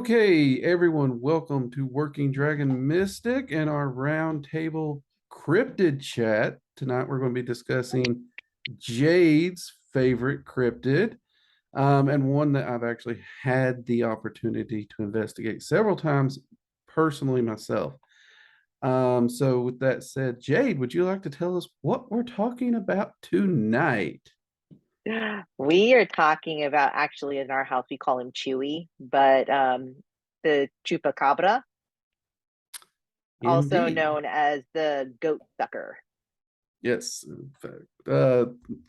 Okay, everyone, welcome to Working Dragon Mystic and our roundtable cryptid chat. Tonight we're going to be discussing Jade's favorite cryptid, and one that I've actually had the opportunity to investigate several times personally myself. So with that said, Jade, would you like to tell us what we're talking about tonight? We are talking about, actually, in our house we call him Chewy, but the Chupacabra, also Indeed. known as the goat sucker. Yes, in fact.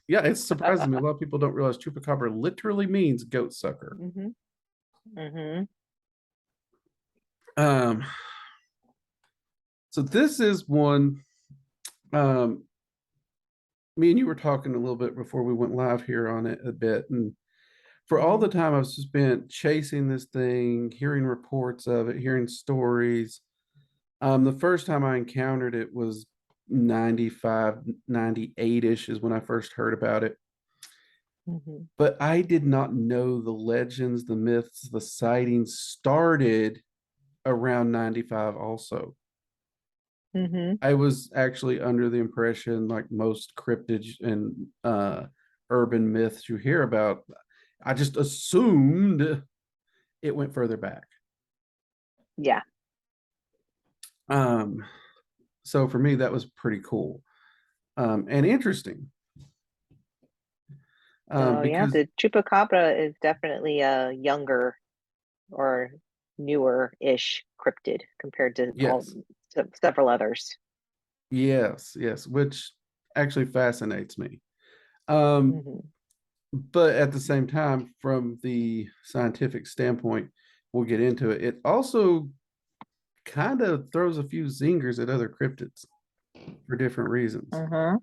Yeah, it surprises me. A lot of people don't realize chupacabra literally means goat sucker. hmm hmm Um, so this is one. Um, Me and you were talking a little bit before we went live here on it a bit, and for all the hmm time I've spent chasing this thing, hearing reports of it, hearing stories. The first time I encountered it was 95, 98-ish is when I first heard about it. hmm But I did not know the legends, the myths, the sightings started around 95 also. hmm I was actually under the impression, like most cryptids and urban myths you hear about, I just assumed it went further back. Yeah. Um, so for me, that was pretty cool and interesting So yeah, because, the Chupacabra is definitely a younger or newer-ish cryptid compared to yes, several others. yes, which actually fascinates me. Um, hmm but at the same time, from the scientific standpoint, we'll get into it. It also kind of throws a few zingers at other cryptids for different reasons. hmm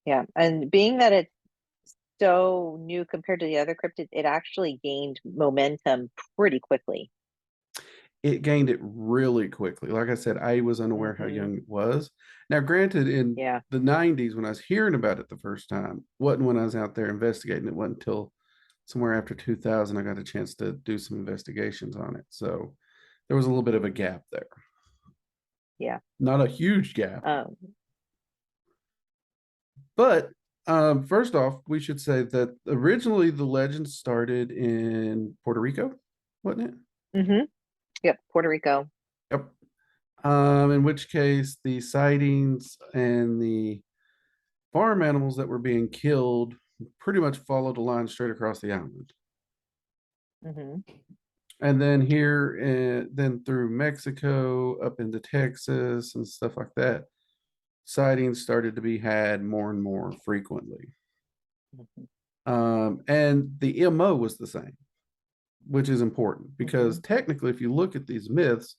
Yeah, and being that it's so new compared to the other cryptids, it actually gained momentum pretty quickly. It gained it really quickly. Like I said, I was unaware how hmm young it was. Now, granted, in Yeah. the 90s, when I was hearing about it the first time, wasn't when I was out there investigating. It wasn't until somewhere after 2000 I got a chance to do some investigations on it. So there was a little bit of a gap there. Yeah. Not a huge gap, Um, but first off, we should say that originally the legend started in Puerto Rico, wasn't it? hmm Yep. Puerto Rico. Yep. In which case, the sightings and the farm animals that were being killed pretty much followed a line straight across the island. hmm And then here, then through Mexico, up into Texas and stuff like that, sightings started to be had more and more frequently. hmm And the MO was the same, which is important because hmm technically, if you look at these myths,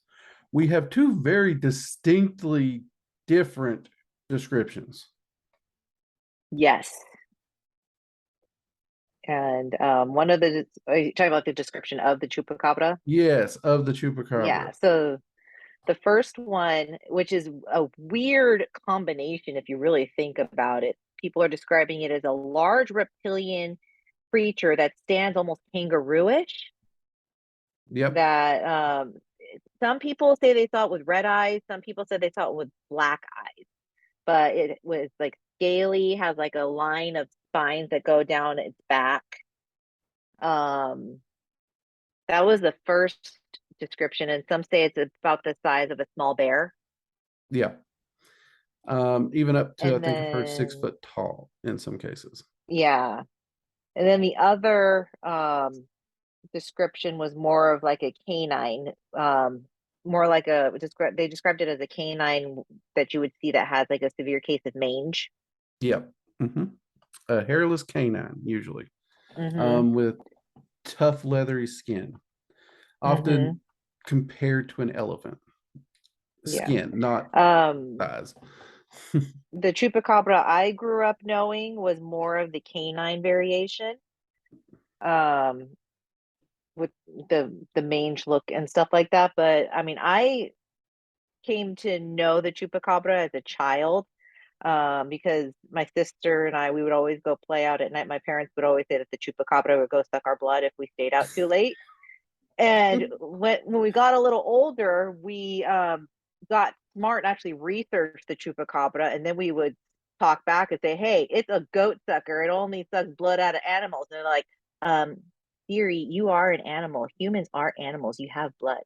we have two very distinctly different descriptions. Yes. And one of the, are you talking about the description of the chupacabra? Yes, of the Yeah. chupacabra. So the first one, which is a weird combination if you really think about it, people are describing it as a large reptilian creature that stands almost kangarooish. Yep. That some people say they saw it with red eyes, some people said they saw it with black eyes, but it was like scaly, has like a line of spines that go down its back. Um, that was the first description, and some say it's about the size of a small bear. Yeah. Even up to I And think I've heard six then, foot tall in some cases. yeah, and then the other description was more of like a canine, more like a they described it as a canine that you would see that has like a severe case of mange. Yep. hmm A hairless canine, usually, Mm-hmm. with tough, leathery skin, Mm-hmm. often compared to an elephant. Yeah. Skin, not Um, size. the chupacabra I grew up knowing was more of the canine variation. Um, with the mange look and stuff like that. But I mean, I came to know the chupacabra as a child. because my sister and I, we would always go play out at night. My parents would always say that the chupacabra would go suck our blood if we stayed out too late. And when we got a little older, we got smart and actually researched the chupacabra, and then we would talk back and say, "Hey, it's a goat sucker. It only sucks blood out of animals." And they're like, "Theory, you are an animal. Humans are animals. You have blood.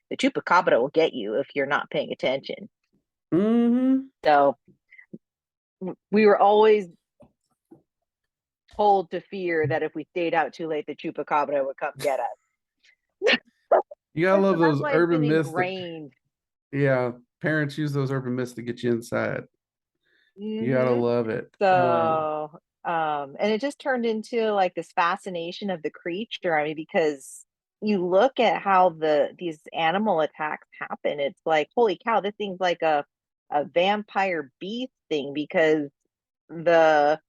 The chupacabra will get you if you're not paying attention." Mm-hmm. So we were always told to fear that if we stayed out too late, the chupacabra would come get us. You gotta love So that's those why it's been urban myths that, ingrained. yeah, parents use those urban myths to get you inside. You gotta Mm-hmm. love it. So, and it just turned into like this fascination of the creature. I mean, because you look at how these animal attacks happen, it's like, holy cow, this thing's like a vampire beast thing, because the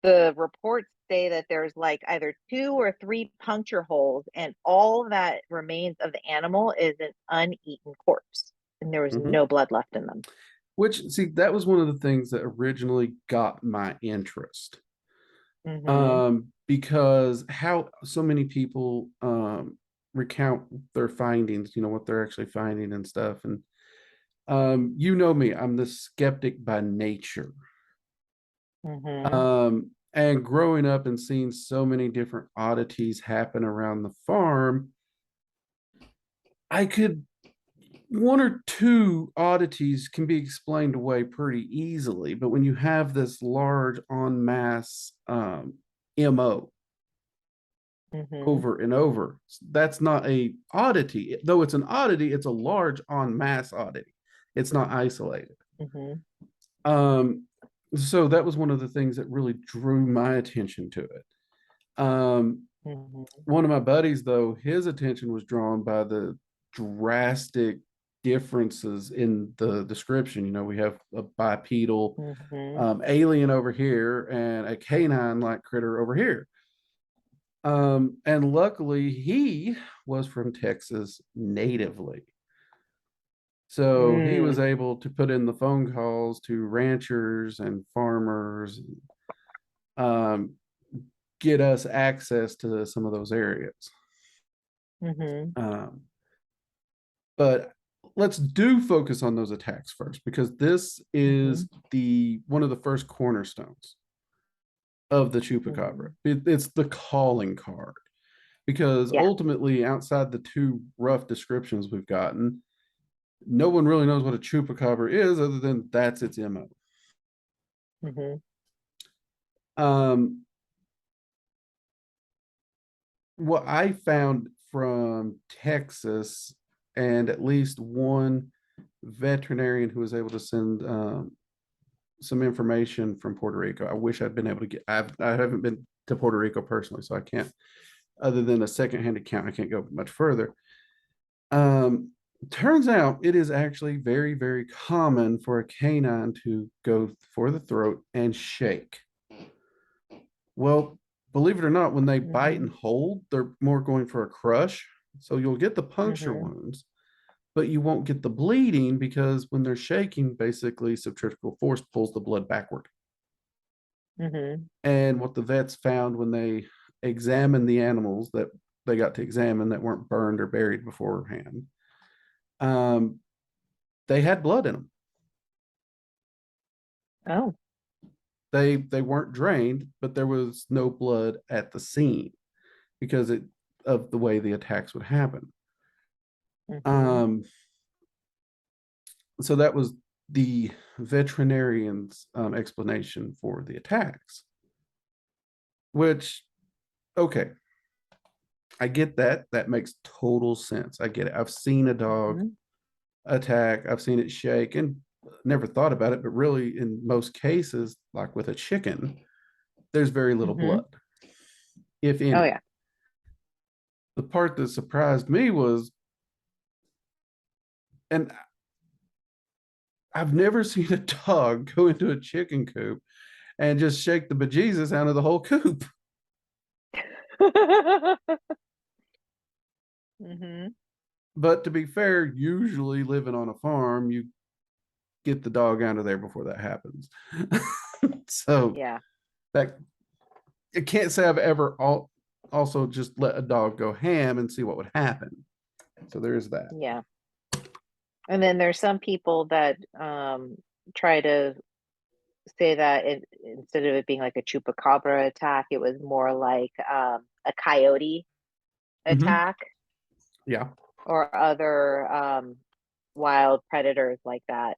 the reports say that there's like either 2 or 3 puncture holes, and all that remains of the animal is an uneaten corpse, and there was Mhm. no blood left in them. Which, see, that was one of the things that originally got my interest. Mm-hmm. Because how so many people recount their findings, what they're actually finding and stuff. And you know me, I'm the skeptic by nature. Mm-hmm. And growing up and seeing so many different oddities happen around the farm, I could one or two oddities can be explained away pretty easily, but when you have this large en masse MO Mm-hmm. over and over, that's not a oddity. Though it's an oddity, it's a large en masse oddity. It's not isolated. Mm-hmm. Um, so that was one of the things that really drew my attention to it. Mm-hmm. One of my buddies, though, his attention was drawn by the drastic differences in the description. We have a bipedal Mm-hmm. alien over here and a canine like critter over here. And luckily, he was from Texas natively. So he was Mm. able to put in the phone calls to ranchers and farmers, um, get us access to some of those areas. Mm-hmm. Um, but let's do focus on those attacks first, because this Mm-hmm. is the one of the first cornerstones of the chupacabra. Mm-hmm. It's the calling card, because Yeah. ultimately, outside the two rough descriptions we've gotten, no one really knows what a chupacabra is other than that's its MO. Mm-hmm. Um, what I found from Texas, and at least one veterinarian who was able to send some information from Puerto Rico. I wish I'd been able to I haven't been to Puerto Rico personally, so I can't, other than a secondhand account, I can't go much further. Um, Turns out it is actually very, very common for a canine to go for the throat and shake. Well, believe it or not, when they bite Mm-hmm. and hold, they're more going for a crush. So you'll get the puncture Mm-hmm. wounds, but you won't get the bleeding, because when they're shaking, basically centrifugal force pulls the blood backward. Mm-hmm. And what the vets found when they examined the animals that they got to examine that weren't burned or buried beforehand, um, they had blood in them. Oh. They weren't drained, but there was no blood at the scene because of the way the attacks would happen. Mm-hmm. Um, so that was the veterinarian's explanation for the attacks. Which, okay, I get that. That makes total sense. I get it. I've seen a dog Mm-hmm. attack, I've seen it shake, and never thought about it. But really, in most cases, like with a chicken, there's very little Mm-hmm. blood, if Oh any. yeah. The part that surprised me was, and I've never seen a dog go into a chicken coop and just shake the bejesus out of the whole coop. Mm-hmm. But to be fair, usually living on a farm, you get the dog out of there before that happens. So Yeah. that I can't say I've ever also just let a dog go ham and see what would happen. So there is that. Yeah. And then there's some people that try to say that instead of it being like a chupacabra attack, it was more like a coyote Mhm. attack Yeah. or other wild predators like that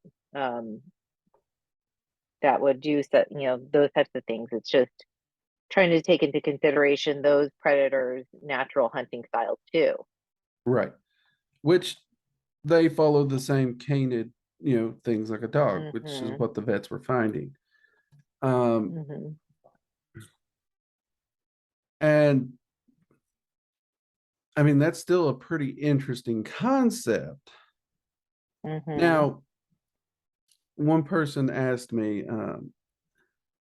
that would do so, those types of things. It's just trying to take into consideration those predators' natural hunting styles too. Right. Which they follow the same canid, things like a dog, which is Mm-hmm. what the vets were finding. Um, Mm-hmm. and I mean, that's still a pretty interesting concept. Mm-hmm. Now, one person asked me,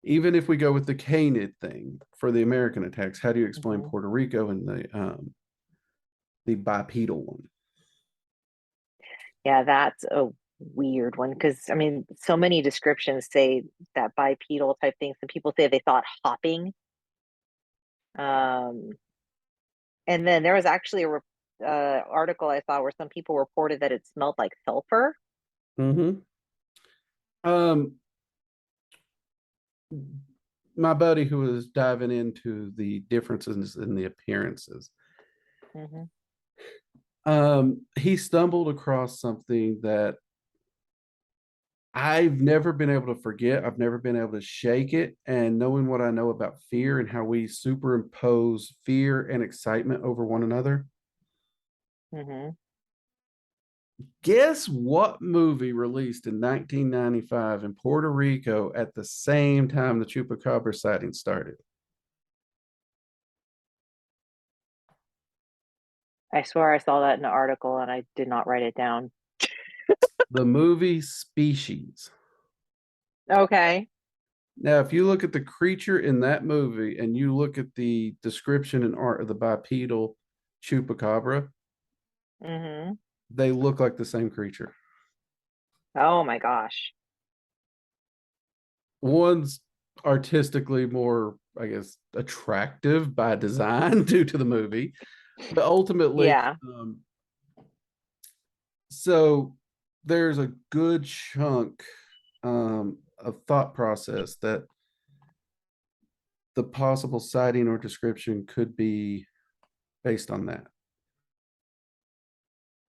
even if we go with the canid thing for the American attacks, how do you explain Mm-hmm. Puerto Rico and the bipedal one? Yeah, that's a weird one because I mean, so many descriptions say that bipedal type thing. Some people say they thought hopping. Um, and then there was actually article I saw where some people reported that it smelled like sulfur. Mm-hmm. Um, my buddy who was diving into the differences in the appearances, Mm-hmm. he stumbled across something that I've never been able to forget. I've never been able to shake it. And knowing what I know about fear and how we superimpose fear and excitement over one another, Mm-hmm. guess what movie released in 1995 in Puerto Rico at the same time the Chupacabra sighting started? I swear I saw that in an article and I did not write it down. The movie Species. Okay. Now, if you look at the creature in that movie and you look at the description and art of the bipedal chupacabra, Mm-hmm. they look like the same creature. Oh my gosh. One's artistically more, I guess, attractive by design due to the movie, but ultimately, Yeah. um, so there's a good chunk of thought process that the possible sighting or description could be based on that.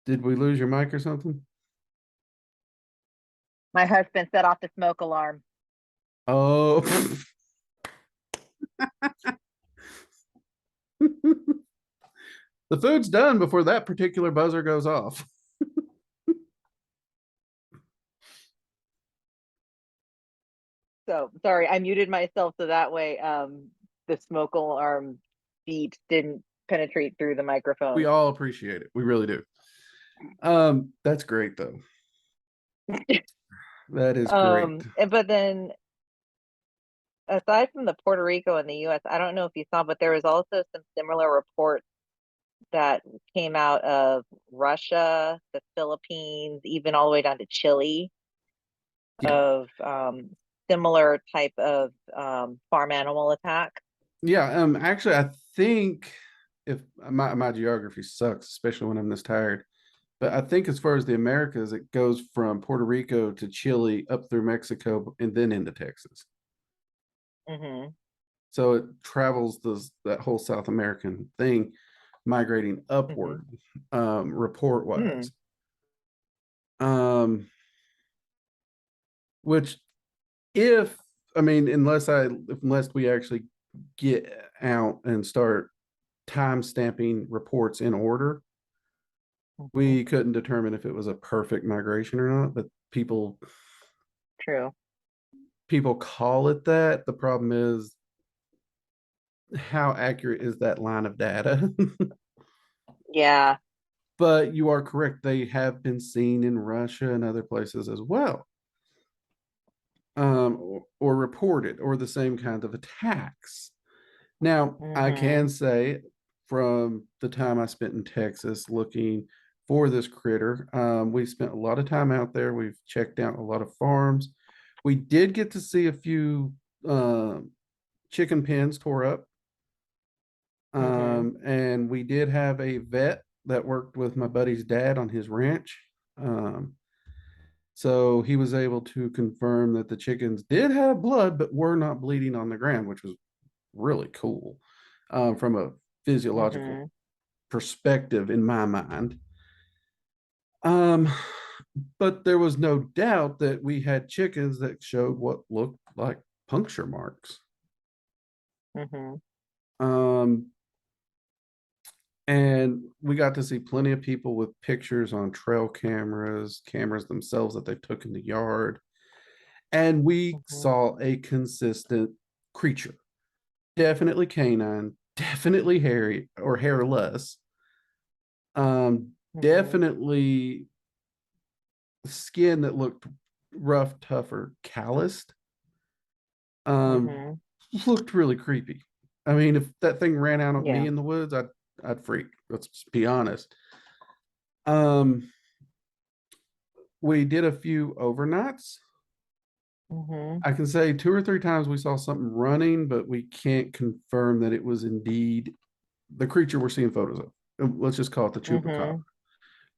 Did we lose your mic or something? My husband set off the smoke alarm. Oh, the food's done before that particular buzzer goes off. So sorry, I muted myself so that way the smoke alarm beeps didn't penetrate through the We microphone. all appreciate it. We really do. That's great though. That is great. But then aside from the Puerto Rico and the US, I don't know if you saw, but there was also some similar reports that came out of Russia, the Philippines, even all the way down to Chile Yeah. of similar type of farm animal attack. Yeah. Actually, I think if my geography sucks, especially when I'm this tired, but I think as far as the Americas, it goes from Puerto Rico to Chile up through Mexico and then into Texas. Hmm. So it travels that whole South American thing, migrating Hmm. upward, report Hmm. wise. Um, which if I mean, unless we actually get out and start time stamping reports in order, Hmm. we couldn't determine if it was a perfect migration or not. But True. people call it that. The problem is how accurate is that line of data? Yeah. But you are correct. They have been seen in Russia and other places as well, or reported, or the same kind of attacks. Now, I Hmm. can say from the time I spent in Texas looking for this critter. We spent a lot of time out there. We've checked out a lot of farms. We did get to see a few chicken pens tore up. And we did have a vet that worked with my buddy's dad on his ranch. So he was able to confirm that the chickens did have blood, but were not bleeding on the ground, which was really cool from a physiological perspective in my mind. But there was no doubt that we had chickens that showed what looked like puncture marks. Um, and we got to see plenty of people with pictures on trail cameras, cameras themselves that they took in the yard. And we saw a consistent creature. Definitely canine, definitely hairy or hairless. Definitely skin that looked rough, tough, or calloused. Looked really creepy. I mean, if that thing ran out at me in the woods, I'd freak. Let's just be honest. We did a few overnights. I can say 2 or 3 times we saw something running, but we can't confirm that it was indeed the creature we're seeing photos of. Let's just call it the Chupacabra.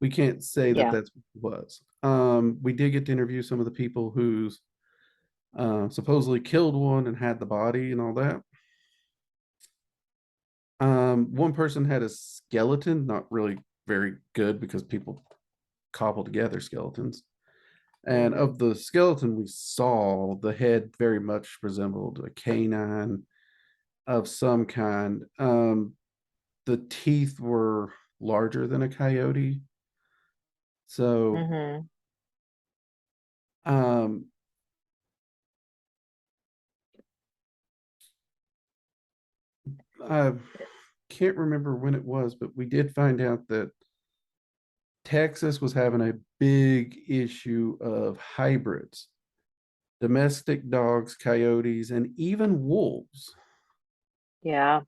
We can't say that that's what it was. We did get to interview some of the people who's supposedly killed one and had the body and all that. One person had a skeleton, not really very good because people cobble together skeletons. And of the skeleton we saw, the head very much resembled a canine of some kind. The teeth were larger than a coyote. So, I can't remember when it was, but we did find out that Texas was having a big issue of hybrids, domestic dogs, coyotes, and even wolves. Yeah.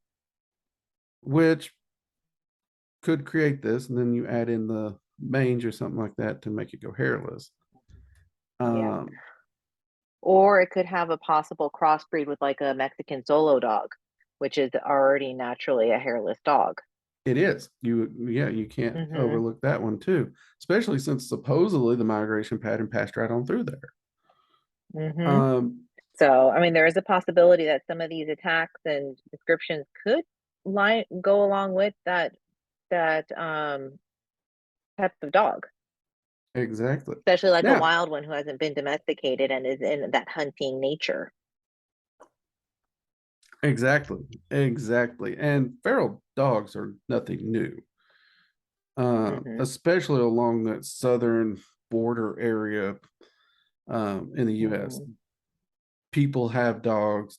Which could create this, and then you add in the mange or something like that to make it go hairless. Or it could have a possible crossbreed with like a Mexican solo dog, which is already naturally a hairless dog. It is. You can't overlook that one too, especially since supposedly the migration pattern passed right on through there. So, I mean, there is a possibility that some of these attacks and descriptions could go along with that type of dog. Exactly. Especially like a wild one who hasn't been domesticated and is in that hunting nature. Exactly. And feral dogs are nothing new. Especially along that southern border area in the US. People have dogs.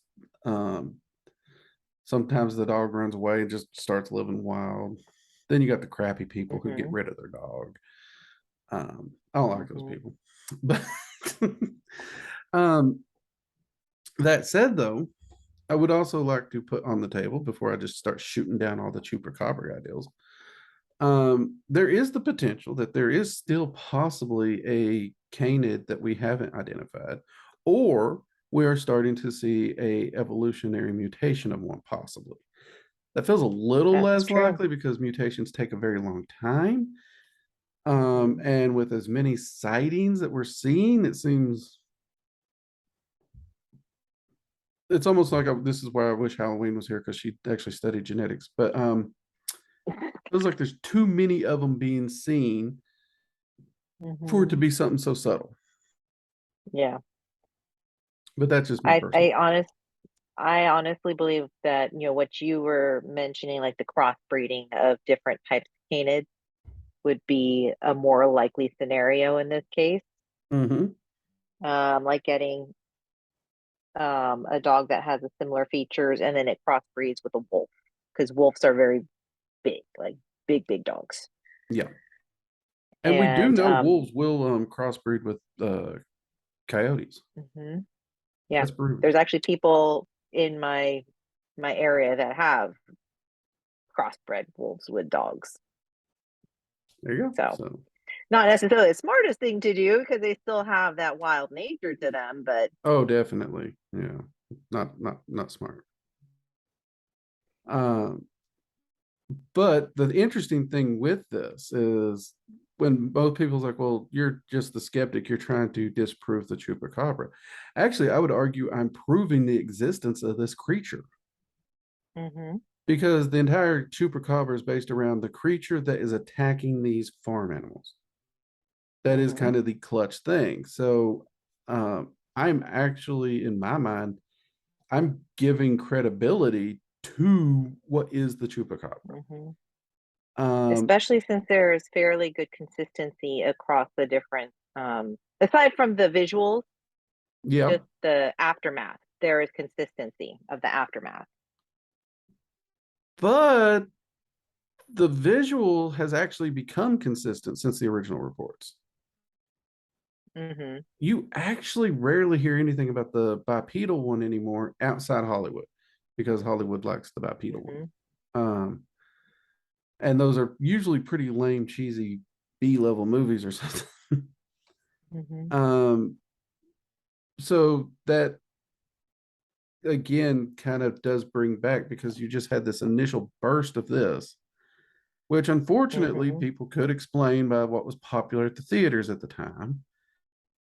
Sometimes the dog runs away and just starts living wild. Then you got the crappy people who get rid of their dog. I don't like those people. But that said, though, I would also like to put on the table before I just start shooting down all the Chupacabra ideals. There is the potential that there is still possibly a canid that we haven't identified, or we are starting to see a evolutionary mutation of one possibly. That feels a little less likely because mutations take a very long time. And with as many sightings that we're seeing, it seems it's almost like this is why I wish Halloween was here because she actually studied genetics. But it feels like there's too many of them being seen for it to be something so subtle. Yeah. But that's just me personally. I honestly believe that, what you were mentioning, like the crossbreeding of different types of canids would be a more likely scenario in this case. Like getting a dog that has a similar features and then it crossbreeds with a wolf because wolves are very big, like big dogs. Yeah. And we do know wolves will crossbreed with coyotes. Yeah. There's actually people in my area that have crossbred wolves with dogs. There you go. So So, not necessarily the smartest thing to do because they still have that wild nature to them, but oh, definitely. Yeah. Not smart. Um, but the interesting thing with this is when both people's like, well, you're just the skeptic, you're trying to disprove the chupacabra. Actually, I would argue I'm proving the existence of this creature mhm, because the entire chupacabra is based around the creature that is attacking these farm animals. That is mhm, kind of the clutch thing. So I'm actually, in my mind, I'm giving credibility to what is the chupacabra. mhm. Um, Especially since there is fairly good consistency across the different, aside from the visuals, yeah, just the aftermath. There is consistency of the aftermath. but the visual has actually become consistent since the original reports. Mhm, You actually rarely hear anything about the bipedal one anymore outside Hollywood because Hollywood likes the bipedal one. mhm, Um, and those are usually pretty lame, cheesy B-level movies or something. mhm, um, so that again kind of does bring back because you just had this initial burst of this, which unfortunately mhm, people could explain by what was popular at the theaters at the time.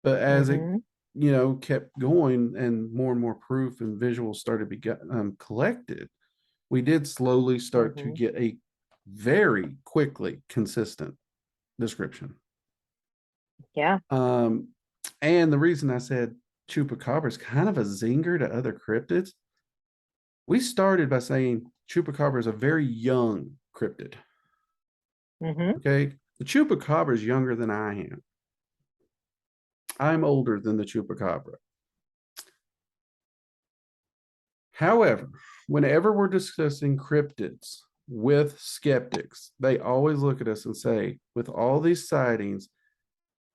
But as it, mhm, kept going and more proof and visuals started to be collected, we did slowly start to mhm. get a very quickly consistent description. Yeah. Um, and the reason I said chupacabra is kind of a zinger to other cryptids. We started by saying chupacabra is a very young cryptid. Mhm. Okay, the chupacabra is younger than I am. I'm older than the chupacabra. However, whenever we're discussing cryptids with skeptics, they always look at us and say, with all these sightings,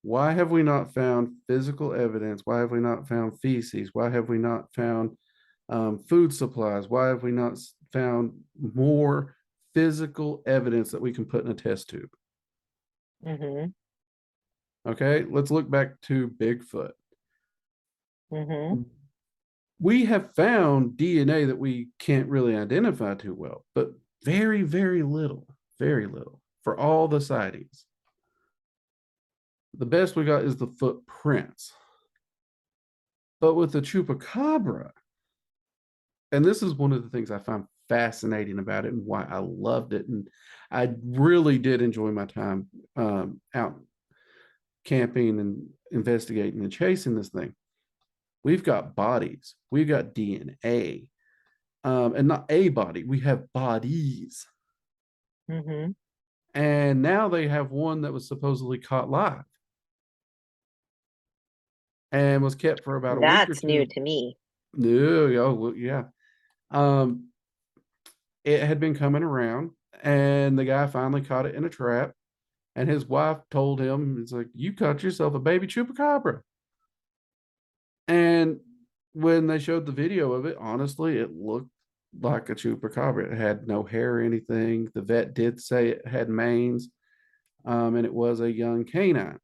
why have we not found physical evidence? Why have we not found feces? Why have we not found food supplies? Why have we not found more physical evidence that we can put in a test tube? Mhm. Okay, let's look back to Bigfoot. Mhm. We have found DNA that we can't really identify too well, but very little for all the sightings. The best we got is the footprints. But with the chupacabra, and this is one of the things I find fascinating about it and why I loved it. And I really did enjoy my time out camping and investigating and chasing this thing. We've got bodies, we've got DNA, and not a body, we have bodies. Mhm. And now they have one that was supposedly caught live and was kept for about a week or That's new two. to me. No, oh, well, yeah. Um, it had been coming around, and the guy finally caught it in a trap. And his wife told him, "It's like you caught yourself a baby chupacabra." And when they showed the video of it, honestly, it looked like a chupacabra. It had no hair or anything. The vet did say it had mange, and it was a young canine.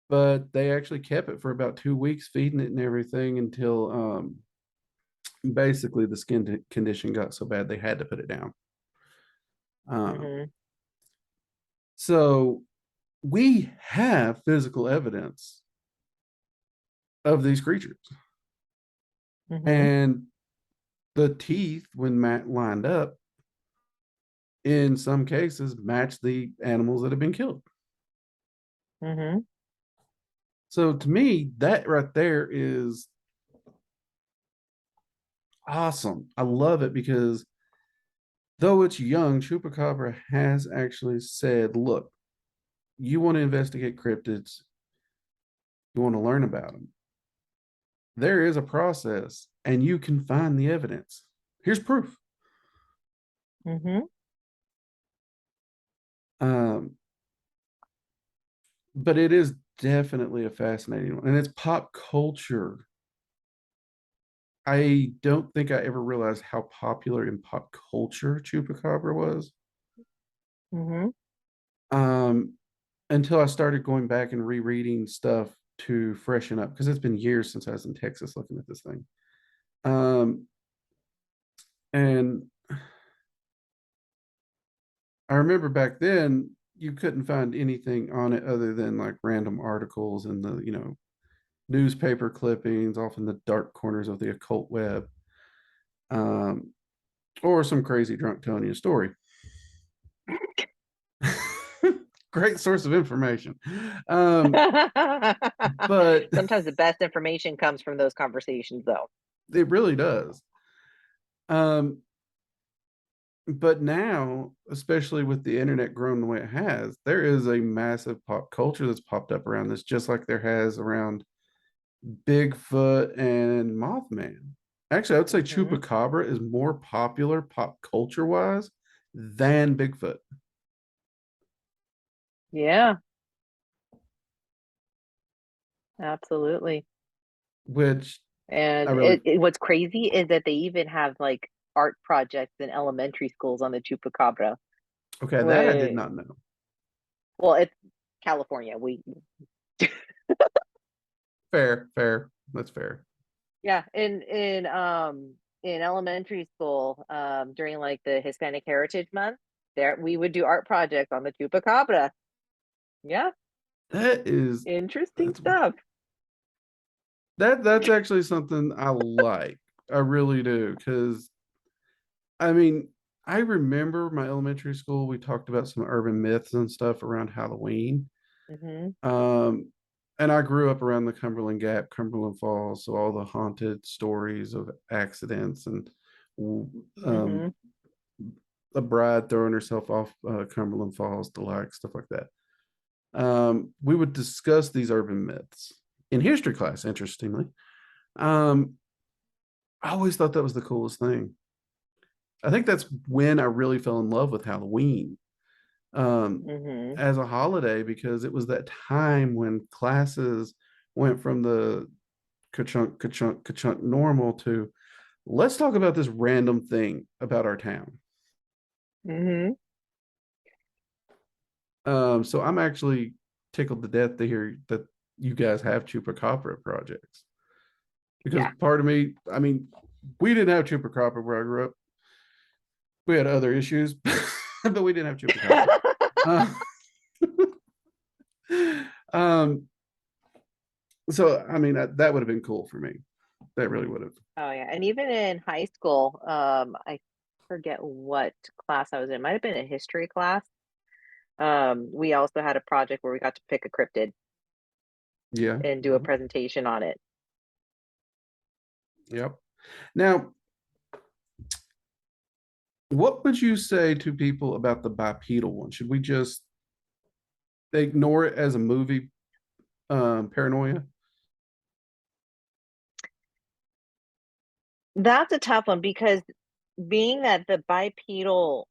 But they actually kept it for about 2 weeks, feeding it and everything until basically the skin condition got so bad they had to put it down. Um, Mhm. so we have physical evidence of these creatures, Mhm. and the teeth, when lined up, in some cases match the animals that have been killed. Mhm. So to me, that right there is awesome. I love it because though it's young, Chupacabra has actually said, look, you want to investigate cryptids, you want to learn about them. There is a process and you can find the evidence. Here's proof. Mhm. Um, but it is definitely a fascinating one. And it's pop culture. I don't think I ever realized how popular in pop culture Chupacabra was. Hmm. Until I started going back and rereading stuff to freshen up because it's been years since I was in Texas looking at this thing. And I remember back then you couldn't find anything on it other than like random articles and the, newspaper clippings off in the dark corners of the occult web, um, or some crazy drunk telling you a story. Great source of information. But Sometimes the best information comes from those conversations, though. it really does. Um, but now, especially with the internet growing the way it has, there is a massive pop culture that's popped up around this, just like there has around Bigfoot and Mothman. Actually, I would say Hmm. Chupacabra is more popular pop culture wise than Bigfoot, Yeah, absolutely. which I And really, what's crazy is that they even have like art projects in elementary schools on the Chupacabra. okay, that I did Where, not know. well, it's California. We Fair, fair. That's fair. Yeah, in elementary school, during like the Hispanic Heritage Month, there we would do art projects on the Chupacabra. Yeah, That is interesting that's stuff. that's actually something I like. I really do because I mean, I remember my elementary school, we talked about some urban myths and stuff around Halloween. Hmm. Um, and I grew up around the Cumberland Gap, Cumberland Falls, so all the haunted stories of accidents and um, Hmm. a bride throwing herself off Cumberland Falls, the like stuff like that. We would discuss these urban myths in history class. Interestingly, um, I always thought that was the coolest thing. I think that's when I really fell in love with Halloween, um, Hmm. as a holiday because it was that time when classes went from the ka-chunk, ka-chunk, ka-chunk normal to let's talk about this random thing about our town. Hmm. So I'm actually tickled to death to hear that you guys have Chupacabra projects because Yeah. part of me, I mean, we didn't have Chupacabra where I grew up. We had other issues, but we didn't have Chupacabra. Uh, um, so I mean that would have been cool for me. That really would have. Oh yeah, and even in high school, I forget what class I was in. It might have been a history class. We also had a project where we got to pick a cryptid Yeah. and do a presentation on it. Yep. Now, what would you say to people about the bipedal one? Should we just ignore it as a movie, paranoia? That's a tough one because being that the bipedal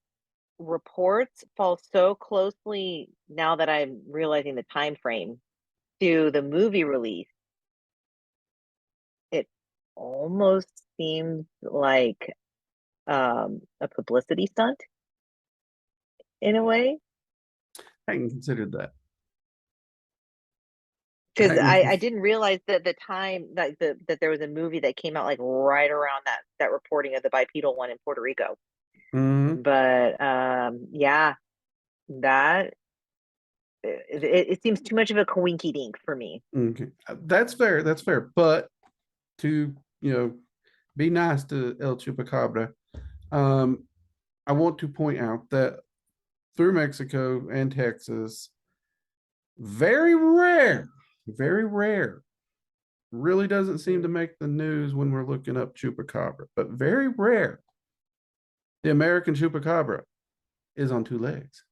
reports fall so closely now that I'm realizing the time frame to the movie release, it almost seems like a publicity stunt in a way. I hadn't considered that. I Because hadn't. I didn't realize that the time that there was a movie that came out like right around that reporting of the bipedal one in Puerto Rico. Mhm. But yeah, that it seems too much of a coinky dink for me. Okay. That's fair. That's fair. But to, be nice to El Chupacabra, um, I want to point out that through Mexico and Texas, very rare, very rare. Really doesn't seem to Mm. make the news when we're looking up Chupacabra, but very rare. The American Chupacabra is on two legs,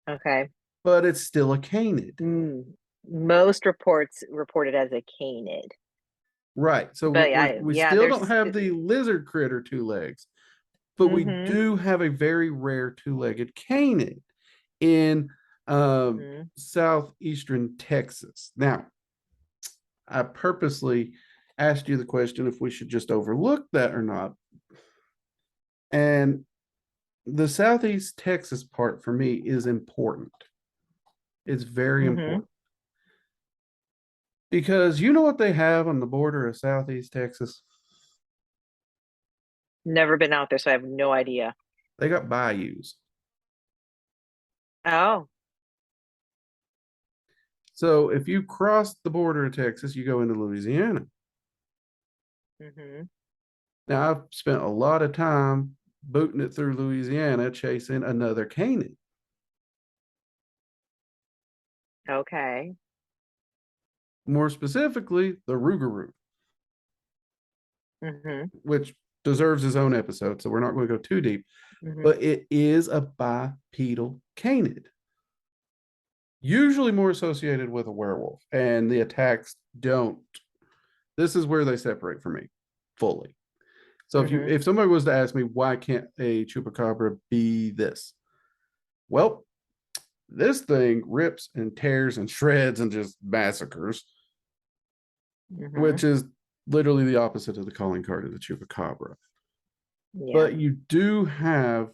Okay. but it's still a canid. Mm. Most reports reported as a canid, Right. So but we yeah, still don't there's. have the lizard critter two legs, but we Mm-hmm. do have a very rare two-legged canid in Mm-hmm. southeastern Texas. Now, I purposely asked you the question if we should just overlook that or not. And the Southeast Texas part for me is important. It's very Mm-hmm. important because you know what they have on the border of Southeast Texas? Never been out there, so I have no idea. They got bayous. Oh. So if you cross the border of Texas, you go into Louisiana. Mm-hmm. Now, I've spent a lot of time booting it through Louisiana chasing another canid. Okay. More specifically, the Rougarou, Mm-hmm. which deserves his own episode. So we're not going to go too deep, Mm-hmm. but it is a bipedal canid, usually more associated with a werewolf, and the attacks don't. This is where they separate for me fully. So Mm-hmm. if somebody was to ask me why can't a chupacabra be this, well, this thing rips and tears and shreds and just massacres, Mm-hmm. which is literally the opposite of the calling card of the chupacabra. Yeah. But you do have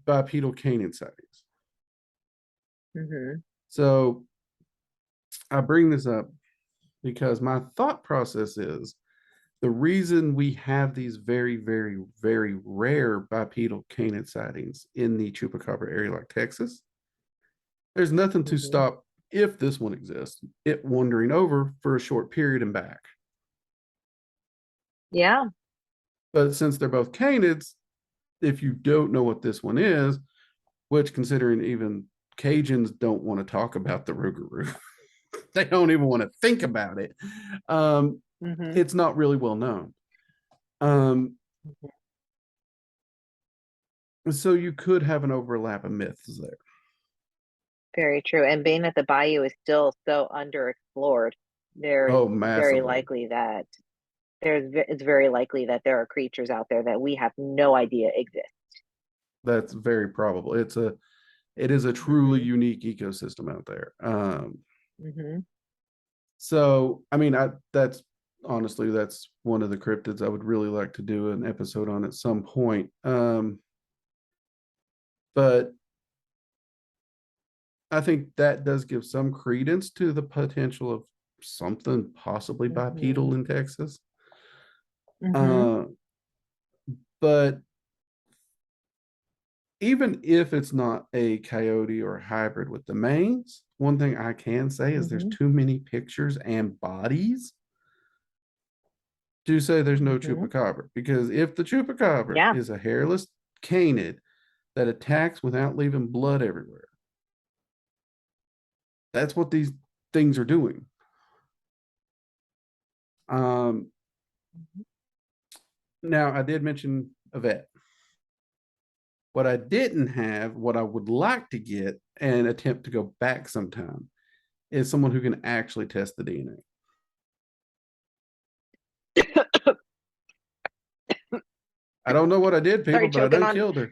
bipedal canid sightings. Mm-hmm. So I bring this up because my thought process is the reason we have these very, very, very rare bipedal canid sightings in the chupacabra area like Texas, there's nothing to Mm-hmm. stop, if this one exists, it wandering over for a short period and back. Yeah. But since they're both canids, if you don't know what this one is, which considering even Cajuns don't want to talk about the Rougarou, they don't even want to think about it. Um, Mm-hmm. it's not really well known. Um, so you could have an overlap of myths there. Very true. And being that the bayou is still so underexplored, there's Oh, very massively. likely that it's very likely that there are creatures out there that we have no idea exist. That's very probable. It is a truly Mm-hmm. unique ecosystem out there. Mm-hmm. So I mean, that's honestly that's one of the cryptids I would really like to do an episode on at some point. But I think that does give some credence to the potential of something possibly Mm-hmm. bipedal in Texas. Mm-hmm. Uh, but even if it's not a coyote or a hybrid with the mains, one thing I can say is there's Mm-hmm. too many pictures and bodies to say there's no Mm-hmm. chupacabra. Because if the chupacabra Yeah. is a hairless canid that attacks without leaving blood everywhere, that's what these things are doing. Um, Now, I did mention a vet. What I didn't have, what I would like to get and attempt to go back sometime, is someone who can actually test the DNA. I don't know what I did, people, Sorry, but I choking done on killed her.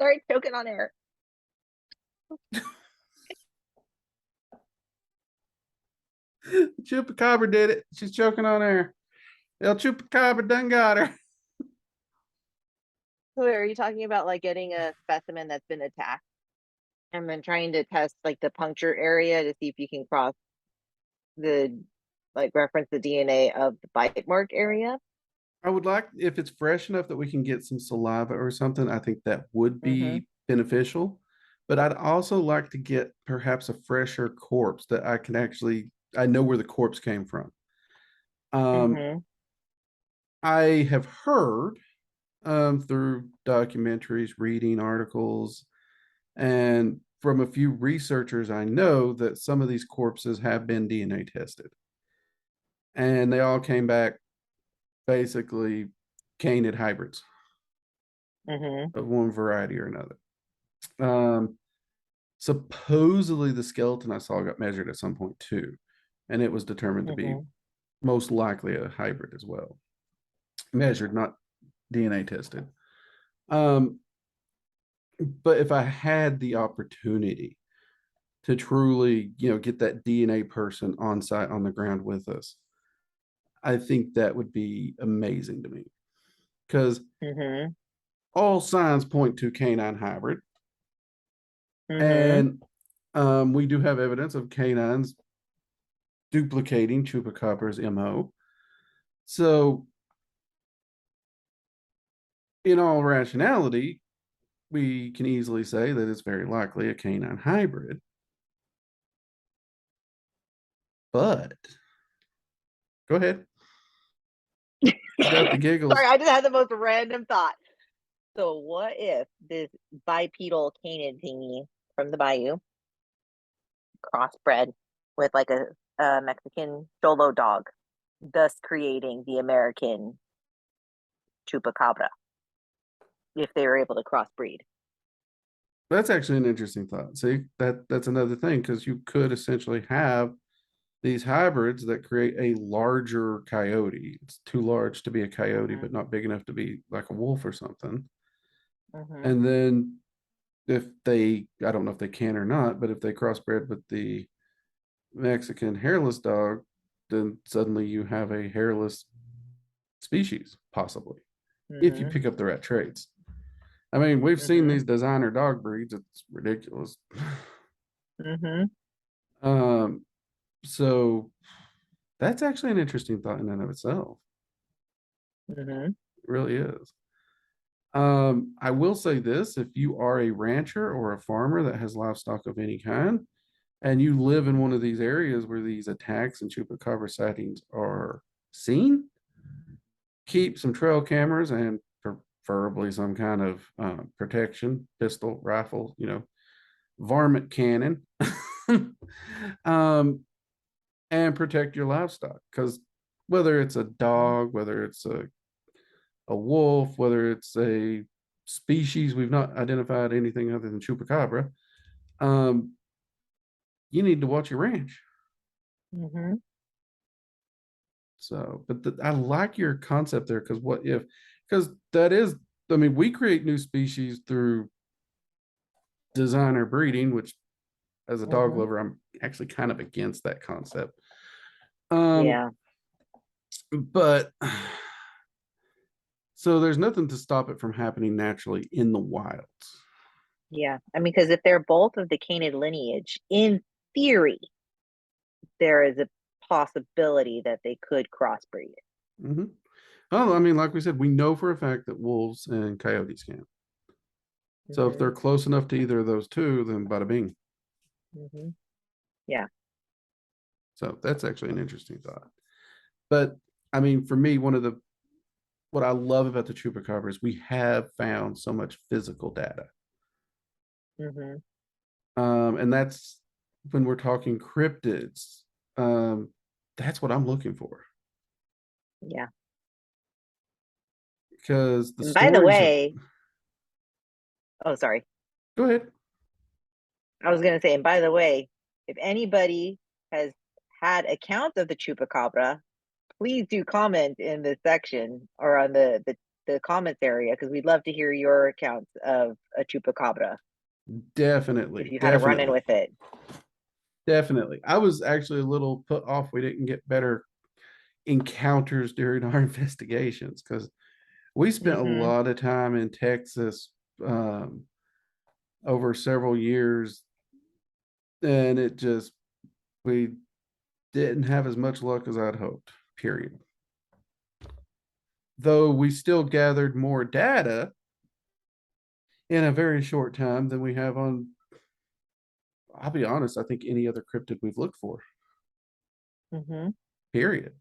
sorry, choking on air. Chupacabra did it. She's choking on air. El Chupacabra done got her. So are you talking about like getting a specimen that's been attacked and then trying to test like the puncture area to see if you can cross the like reference the DNA of the bite mark area? I would like, if it's fresh enough that we can get some saliva or something, I think that would Mm-hmm. be beneficial. But I'd also like to get perhaps a fresher corpse that I can actually, I know where the corpse came from. Um, Mm-hmm. I have heard through documentaries, reading articles, and from a few researchers I know that some of these corpses have been DNA tested. And they all came back basically canid hybrids Mm-hmm. of one variety or another. Um, Supposedly the skeleton I saw got measured at some point too, and it was determined to be Mm-hmm. most likely a hybrid as well. Measured, not DNA tested. Um, but if I had the opportunity to truly, get that DNA person on site on the ground with us, I think that would be amazing to me because Mm-hmm. all signs point to canine hybrid. Mm-hmm. And we do have evidence of canines duplicating Chupacabra's MO. So, in all rationality, we can easily say that it's very likely a canine hybrid. But go ahead. You got the Sorry, giggles. I just had the most random thought. So what if this bipedal canid thingy from the bayou crossbred with like a Mexican cholo dog, thus creating the American chupacabra if they were able to crossbreed? That's actually an interesting thought. See, that's another thing because you could essentially have these hybrids that create a larger coyote. It's too large to be a coyote, Mm-hmm. but not big enough to be like a wolf or something. Mm-hmm. And then if they, I don't know if they can or not, but if they crossbred with the Mexican hairless dog, then suddenly you have a hairless species, possibly, if you Mm-hmm. pick up the right traits. I mean, we've seen Mm-hmm. these designer dog breeds, it's ridiculous. Mm-hmm. um, so that's actually an interesting thought in and of itself. Mm-hmm. It really is. I will say this, if you are a rancher or a farmer that has livestock of any kind, and you live in one of these areas where these attacks and chupacabra sightings are seen, keep some trail cameras and preferably some kind of protection, pistol, rifle, varmint cannon, um, and protect your livestock. Because whether it's a dog, whether it's a wolf, whether it's a species we've not identified anything other than chupacabra, um, you need to watch your ranch. Mm-hmm. So, but I like your concept there because what if, because that is, I mean, we create new species through designer breeding, which as a dog Mm-hmm. lover, I'm actually kind of against that concept. Um, Yeah. but so there's nothing to stop it from happening naturally in the wilds. Yeah. I mean, because if they're both of the canid lineage, in theory, there is a possibility that they could crossbreed. Mm-hmm. Oh, I mean, like we said, we know for a fact that wolves and coyotes can. So if Mm-hmm. they're close enough to either of those two, then bada bing. Mm-hmm. Yeah. So that's actually an interesting thought. But I mean, for me, what I love about the chupacabra is we have found so much physical data. Mm-hmm. And that's when we're talking cryptids. Um, that's what I'm looking for Yeah. because the And by the stories are. way, oh, sorry. Go ahead. I was going to say, and by the way, if anybody has had accounts of the chupacabra, please do comment in the section or on the comments area because we'd love to hear your accounts of a chupacabra if Definitely, you had a run in definitely, with it. definitely. I was actually a little put off we didn't get better encounters during our investigations because we spent a Mm-hmm. lot of time in Texas um, over several years, and it just we didn't have as much luck as I'd hoped. Period. Though we still gathered more data in a very short time than we have on. I'll be honest. I think any other cryptid we've looked for. Mm-hmm. Period.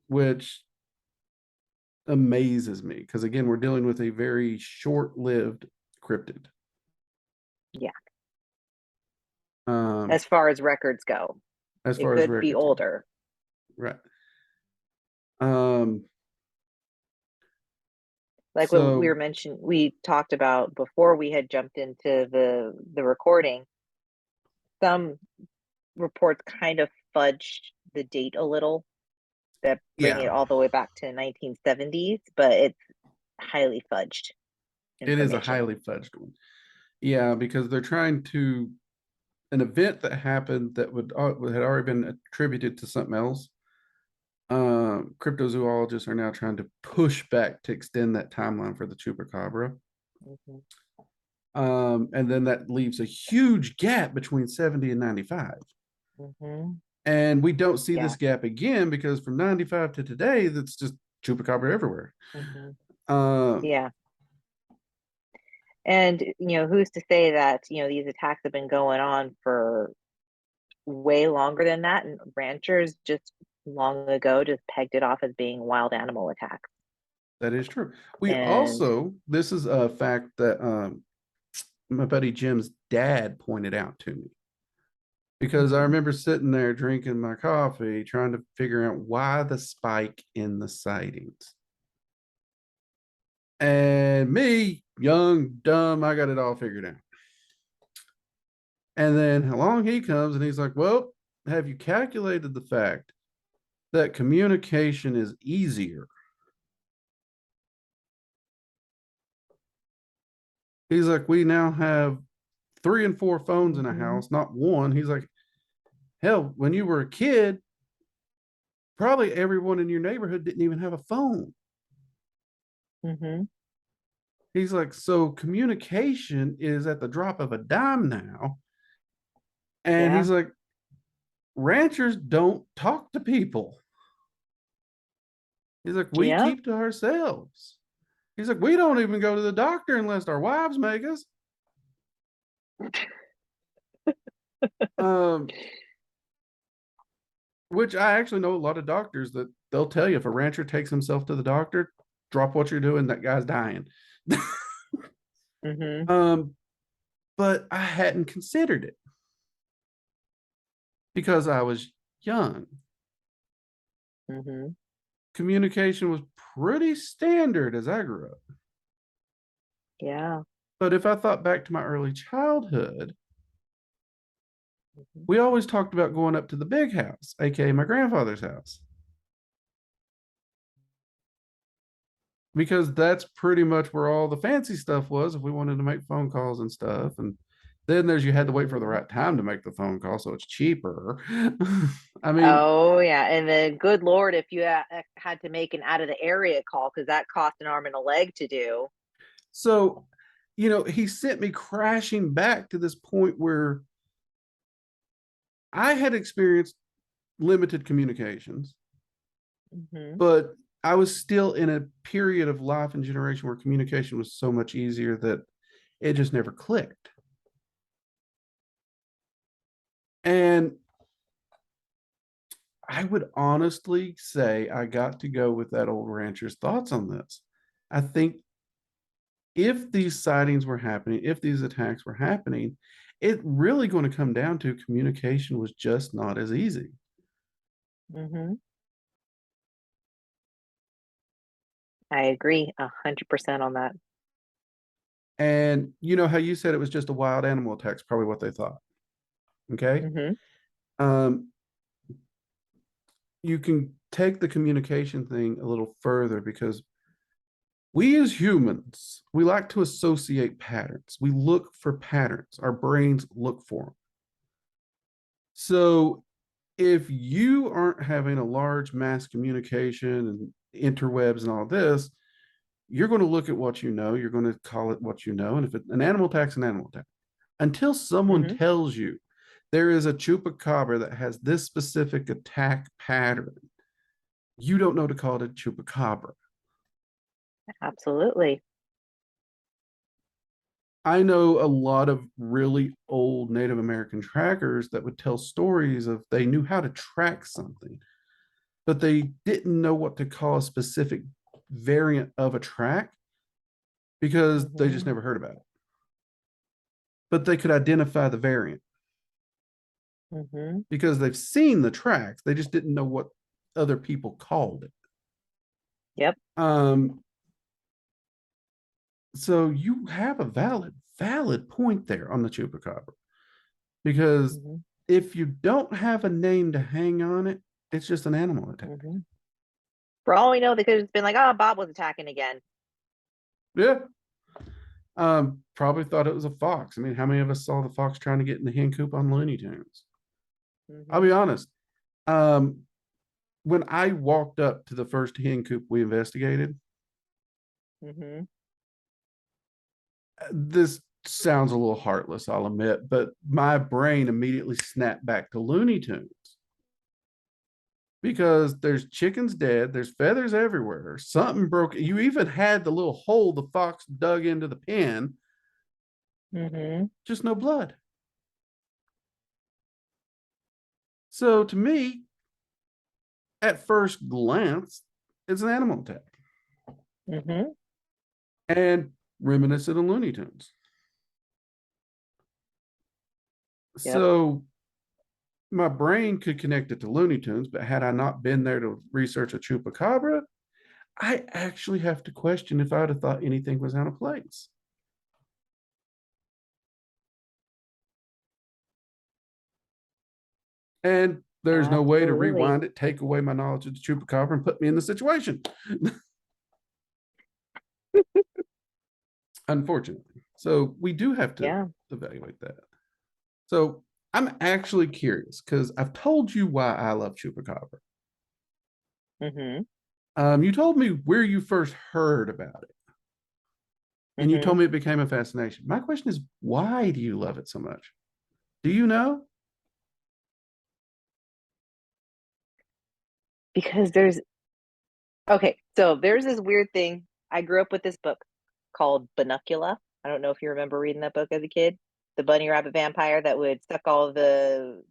Which amazes me because again, we're dealing with a very short-lived cryptid. Yeah. Um, As far as records go, as it far as could be records go, older. right? Um, Like what we were so mentioning, we talked about before we had jumped into the recording. Some reports kind of fudged the date a little that bring it yeah, all the way back to 1970s, but it's highly fudged it is a information. highly fudged one. Yeah, because they're trying to an event that happened that had already been attributed to something else. Cryptozoologists are now trying to push back to extend that timeline for the chupacabra. Mhm. And then that leaves a huge gap between 70 and 95. Mhm. And we don't see Yeah. this gap again because from 95 to today, that's just chupacabra everywhere. Mhm. Um, Yeah. And who's to say that, these attacks have been going on for way longer than that, and ranchers just long ago just pegged it off as being wild animal attacks. that is true. We And also, this is a fact that my buddy Jim's dad pointed out to me because I Mhm. remember sitting there drinking my coffee, trying to figure out why the spike in the sightings. And me, young, dumb, I got it all figured out. And then along he comes and he's like, well, have you calculated the fact that communication is easier? He's like, we now have 3 and 4 phones in a Mhm. house, not one. He's like, hell, when you were a kid, probably everyone in your neighborhood didn't even have a phone. Mhm. He's like, so communication is at the drop of a dime now. And Yeah. he's like, ranchers don't talk to people. He's like, we Yeah. keep to ourselves. He's like, we don't even go to the doctor unless our wives make us. Um, which I actually know a lot of doctors that they'll tell you if a rancher takes himself to the doctor, drop what you're doing, that guy's dying. Mhm. um, but I hadn't considered it because I was young. Mhm. Communication was pretty standard as I grew up. Yeah. But if I thought back to my early childhood, Mhm. we always talked about going up to the big house, aka my grandfather's house, because that's pretty much where all the fancy stuff was if we wanted to make phone calls and stuff. And then there's you had to wait for the Mhm. right time to make the phone call, so it's cheaper. I mean, Oh yeah, and then good Lord, if you had to make an out of the area call, because that cost an arm and a leg to do. so he sent me crashing back to this point where I had experienced limited communications, Mhm. but I was still in a period of life and generation where communication was so much easier that it just never clicked. And I would honestly say I got to go with that old rancher's thoughts on this. I think if these sightings were happening, if these attacks were happening, it really going to come down to communication was just not as easy. Mhm. I agree 100% on that. And you know how you said it was just a wild animal attack, is probably what they thought. Okay. Mhm. Um, you can take the communication thing a little further because we as humans, we like to associate patterns. We look for patterns. Our brains look for them. So if you aren't having a large mass communication and interwebs and all this, you're going to look at what you know. You're going to call it what you know. And if an animal attack's an animal attack, until someone Mhm. tells you there is a chupacabra that has this specific attack pattern, you don't know to call it a chupacabra. Absolutely. I know a lot of really old Native American trackers that would tell stories of they knew how to track something, but they didn't know what to call a specific variant of a track because they Mhm. just never heard about it. But they could identify the variant Mhm. because they've seen the tracks. They just didn't know what other people called it. Yep. Um, so you have a valid point there on the chupacabra because Mhm. if you don't have a name to hang on it, it's just an animal attack. Mhm. For all we know, they could have just been like, "Oh, Bob was attacking again." Yeah. Probably thought it was a fox. I mean, how many of us saw the fox trying to get in the hen coop on Looney Tunes? I'll be Mm-hmm. honest. Um, when I walked up to the first hen coop we investigated, Mm-hmm. this sounds a little heartless, I'll admit, but my brain immediately snapped back to Looney Tunes because there's chickens dead, there's feathers everywhere, something broke. You even had the little hole the fox dug into the pen, Mm-hmm. just no blood. So to me, at first glance, it's an animal attack Mm-hmm. and reminiscent of Looney Tunes. Yep. So my brain could connect it to Looney Tunes, but had I not been there to research a chupacabra, I actually have to question if I would have thought anything was out of place. And there's no way to Absolutely. rewind it, take away my knowledge of the chupacabra, and put me in the situation. Unfortunately. So we do have to Yeah. evaluate that. So I'm actually curious because I've told you why I love chupacabra. Mm-hmm. You told me where you first heard about it, and you Mm-hmm. told me it became a fascination. My question is, why do you love it so much? Do you know? Because there's this weird thing. I grew up with this book called Bunnicula. I don't know if you remember reading that book as a kid. The bunny rabbit vampire that would suck all of the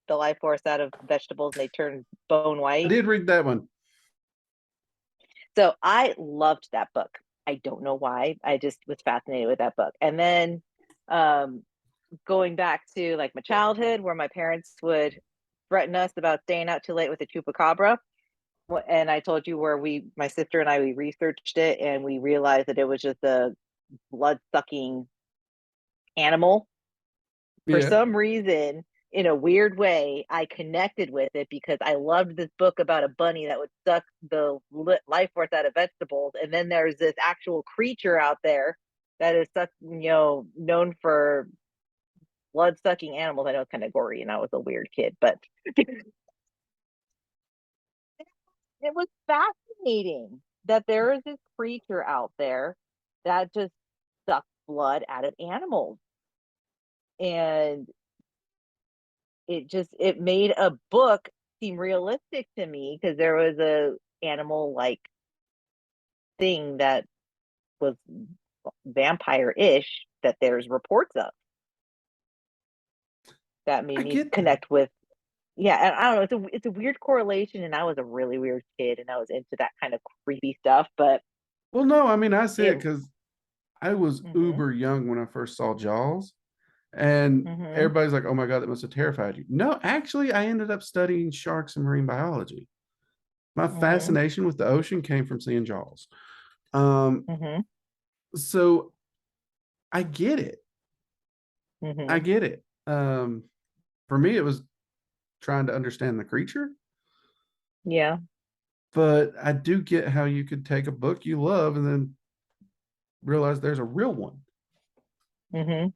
life force out of vegetables and they turn bone I white. did read that one. So I loved that book. I don't know why. I just was fascinated with that book. And then um going back to like my childhood where my parents would threaten us about staying out too late with the chupacabra. And I told you where my sister and I, we researched it and we realized that it was just a blood sucking animal. For Yeah. some reason, in a weird way, I connected with it because I loved this book about a bunny that would suck the life force out of vegetables. And then there's this actual creature out there that is known for blood sucking animals. I know it's kind of gory and I was a weird kid, but it was fascinating that there is this creature out there that just sucks blood out of animals. And it made a book seem realistic to me because there was a animal like thing that was vampire-ish that there's reports of that made I me get that. connect with. Yeah, and I don't know, it's a weird correlation, and I was a really weird kid and I was into that kind of creepy stuff, but Well, no, I mean, I say it it because I was mhm, uber young when I first saw Jaws, and mhm, everybody's like, oh my God, that must have terrified you. No, actually, I ended up studying sharks and marine biology. My mhm, fascination with the ocean came from seeing Jaws. Um, mhm, so I get it. I mhm. get it. For me, it was trying to understand the creature, Yeah. but I do get how you could take a book you love and then realize there's a real one. Mhm.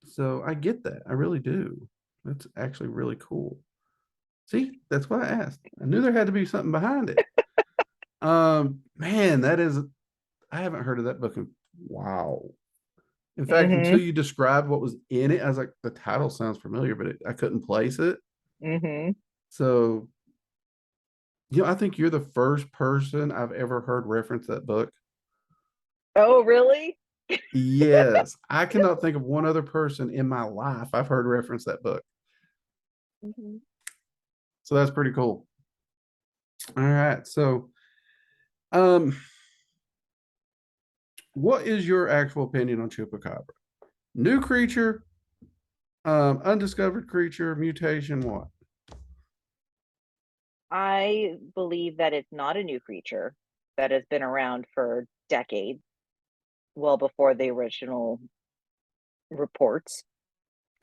So I get that. I really do. That's actually really cool. See, that's why I asked. I knew there had to be something behind it. Man, that is, I haven't heard of that book in wow. In fact, until Mhm. you described what was in it, I was like, the title sounds familiar, but I couldn't place it. Mhm. So, I think you're the first person I've ever heard reference that book. Oh, really? Yes, I cannot think of one other person in my life I've heard reference that book. Mhm. So that's pretty cool. All right. So, um, what is your actual opinion on Chupacabra? New creature, undiscovered creature, mutation, what? I believe that it's not a new creature that has been around for decades, well before the original reports.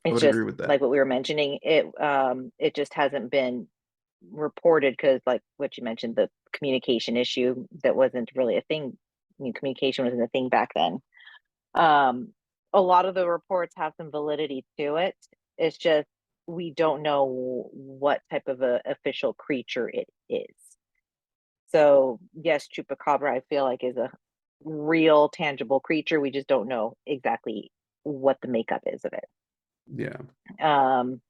I It's would just agree with that. like what we were mentioning. It just hasn't been reported because, like what you mentioned, the communication issue that wasn't really a thing. I mean, communication wasn't a thing back then. A lot of the reports have some validity to it. It's just we don't know what type of a official creature it is. So yes, Chupacabra, I feel like is a real tangible creature. We just don't know exactly what the makeup is of it. Yeah. Um,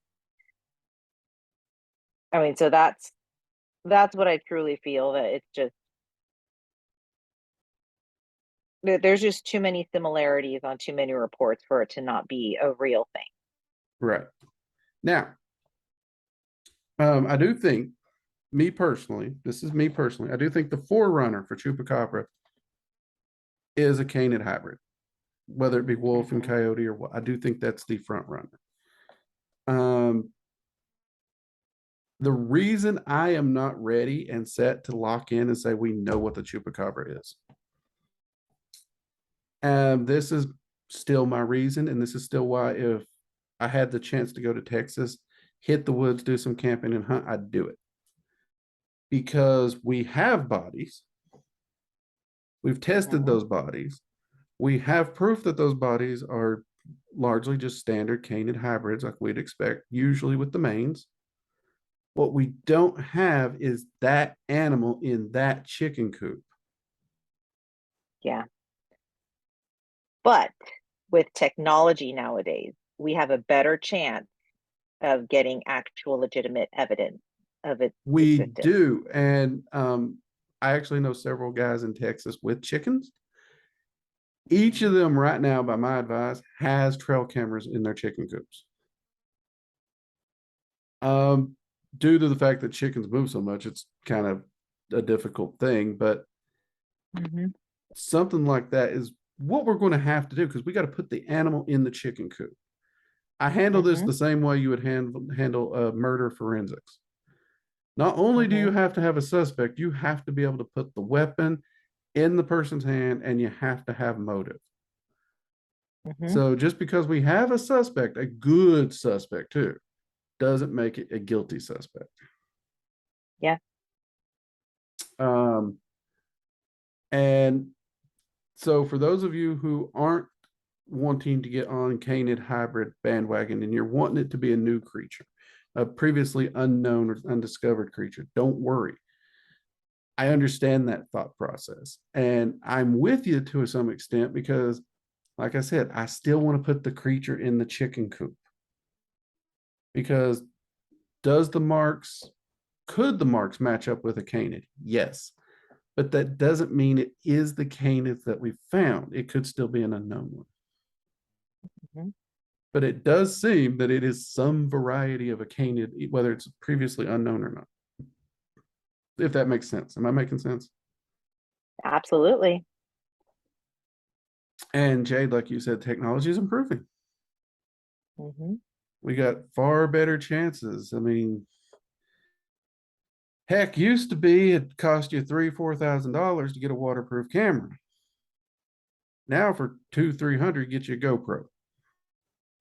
I mean, so that's what I truly feel that it's just there's just too many similarities on too many reports for it to not be a real thing. Right. Now, I do think, me personally, this is me personally, I do think the forerunner for Chupacabra is a canid hybrid, whether it be wolf and Mhm. coyote or what. I do think that's the front runner. Um, the reason I am not ready and set to lock in and say we know what the Chupacabra is. And this is still my reason, and this is still why if I had the chance to go to Texas, hit the woods, do some camping and hunt, I'd do it. Because we have bodies. We've tested Mhm. those bodies. We have proof that those bodies are largely just standard canid hybrids like we'd expect, usually with the mains. What we don't have is that animal in that chicken coop. Yeah. But with technology nowadays, we have a better chance of getting actual legitimate evidence of its We existence. do. And I actually know several guys in Texas with chickens. Each of Mhm. them right now, by my advice, has trail cameras in their chicken coops. Um, Due to the fact that chickens move so much, it's kind of a difficult thing, but Mhm. something like that is what we're going to have to do because we got to put the animal in the chicken coop. I handle this Mhm. the same way you would handle murder forensics. Not only do you Mhm. have to have a suspect, you have to be able to put the weapon in the person's hand and you have to have motive. Mhm. So just because we have a suspect, a good suspect too, doesn't make it a guilty suspect. Yeah. Um, and so for those of you who aren't wanting to get on canid hybrid bandwagon and you're wanting it to be a new creature, a previously unknown or undiscovered creature, don't worry. I understand that thought process. And I'm with you to some extent because, like I said, I still want to put the creature in the chicken coop. Because does the marks, could the marks match up with a canid? Yes. But that doesn't mean it is the canids that we found. It could still be an unknown one. Mhm. But it does seem that it is some variety of a canid, whether it's previously unknown or not. If that makes sense. Am I making sense? Absolutely. And Jade, like you said, technology is improving. Mhm. We got far better chances. I mean, heck, used to be it cost you $3,000-$4,000 to get a waterproof camera. Now for 200-300, get you a GoPro.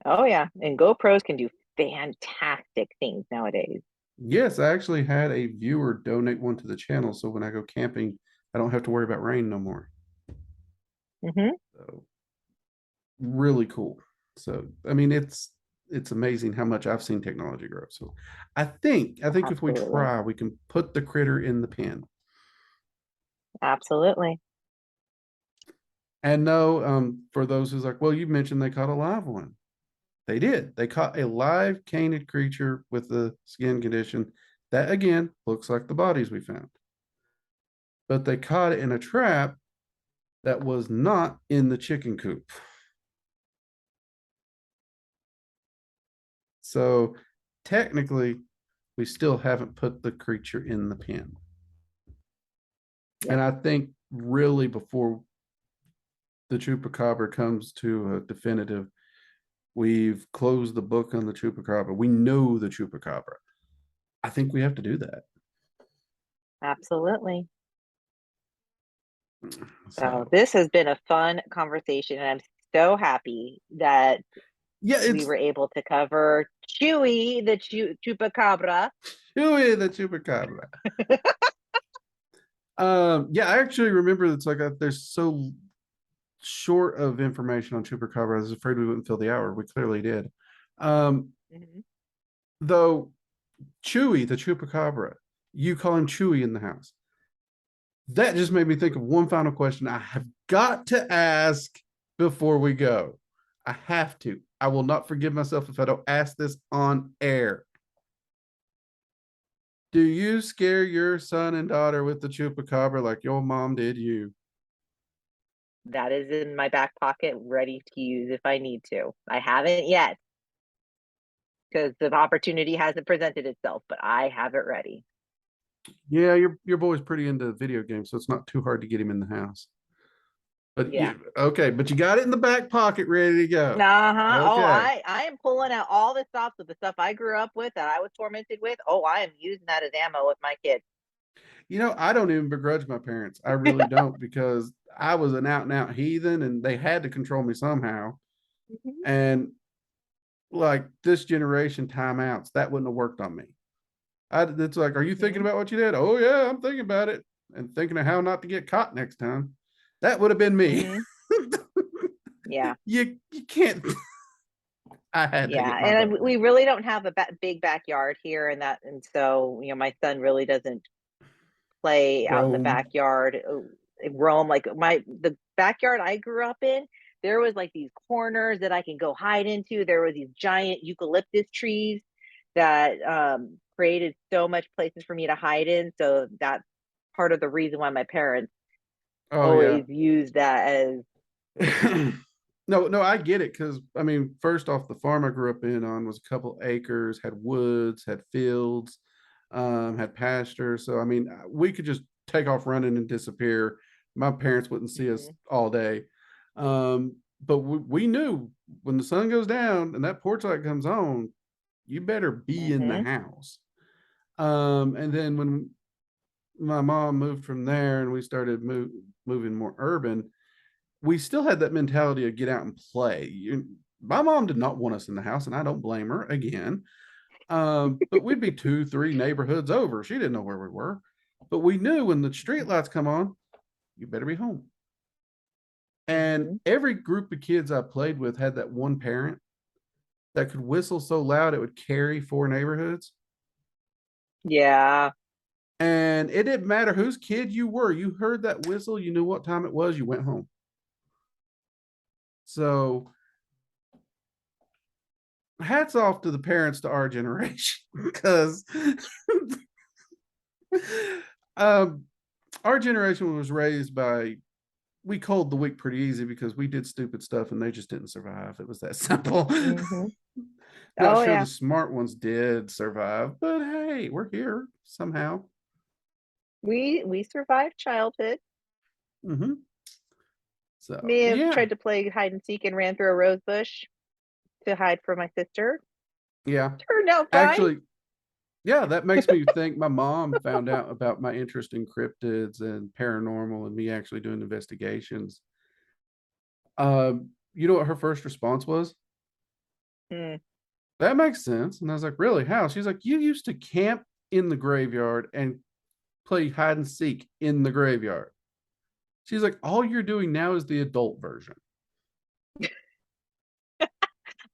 Oh yeah, and GoPros can do fantastic things nowadays. Yes, I actually had a viewer donate one to the channel, so when I go camping, I don't have to worry about rain no more. Mhm. So really cool. So I mean, it's amazing how much I've seen technology grow. So I think if we Absolutely. try, we can put the critter in the pen. Absolutely. And no, for those who's like, well, you mentioned they caught a live one. They did. They caught a live canid creature with the skin condition that again looks like the bodies we found. But they caught it in a trap that was not in the chicken coop. So technically, we still haven't put the creature in the pen. Yeah. And I think really before the Chupacabra comes to a definitive, we've closed the book on the Chupacabra. We know the Chupacabra. I think we have to do that. Absolutely. So So this has been a fun conversation, and I'm so happy that yeah, we it's were able to cover Chewy, the Chupacabra. Chewy the Chupacabra. Yeah, I actually remember it's like there's so short of information on Chupacabra. I was afraid we wouldn't fill the hour. We clearly did. Um, Mhm. though Chewy, the Chupacabra, you call him Chewy in the house. That just made me think of one final question I have got to ask before we go. I have to. I will not forgive myself if I don't ask this on air. Do you scare your son and daughter with the Chupacabra like your mom did you? That is in my back pocket, ready to use if I need to. I haven't yet because the opportunity hasn't presented itself, but I have it ready. Yeah, your boy's pretty into video games, so it's not too hard to get him in the house. But Yeah. you okay, but you got it in the back pocket ready to go. Uh-huh. Oh, Okay. I am pulling out all the stops with the stuff I grew up with that I was tormented with. Oh, I am using that as ammo with my kids. You know, I don't even begrudge my parents. I really don't because I was an out and out heathen and they had to control me somehow. Mhm. And like this generation timeouts, that wouldn't have worked on me. It's like, are you thinking Mhm. about what you did? Oh yeah, I'm thinking about it and thinking of how not to get caught next time. That would have been me. Mhm. Yeah. You can't. I had to Yeah, get my and butt we back. really don't have a big backyard here, and so my son really doesn't play out in the Rome. backyard, roam like the backyard I grew up in. There was like these corners that I can go hide into. There was these giant eucalyptus trees that created so much places for me to hide in. So that's part of the reason why my parents Oh yeah. always used that as. No, no, I get it because I mean, first off, the farm I grew up in on was a couple acres, had woods, had fields, had pasture. So I mean, we could just take off running and disappear. My parents wouldn't see us Mhm. all day. But we knew when the sun goes down and that porch light comes on, you better be in the Mhm. house. And then when my mom moved from there and we started moving more urban, we still had that mentality of get out and play. My mom did not want us in the house, and I don't blame her again. But we'd be two, three neighborhoods over. She didn't know where we were, but we knew when the street lights come on, you better be home. And Mhm. every group of kids I played with had that one parent that could whistle so loud it would carry four neighborhoods. Yeah. And it didn't matter whose kid you were. You heard that whistle, you knew what time it was, you went home. So hats off to the parents to our generation because um, our generation was raised by we called the weak pretty easy because we did stupid stuff and they just didn't survive. It was that simple. Mhm. Not Oh sure the yeah. smart ones did survive, but hey, we're here somehow. We survived childhood. Mm-hmm. So May have yeah, tried to play hide and seek and ran through a rose bush to hide from my sister. yeah. Turned out fine. Actually, yeah, that makes me think my mom found out about my interest in cryptids and paranormal and me actually doing investigations. You know what her first response was? Hmm. That makes sense. And I was like, really? How? She's like, you used to camp in the graveyard and play hide and seek in the graveyard. She's like, all you're doing now is the adult version.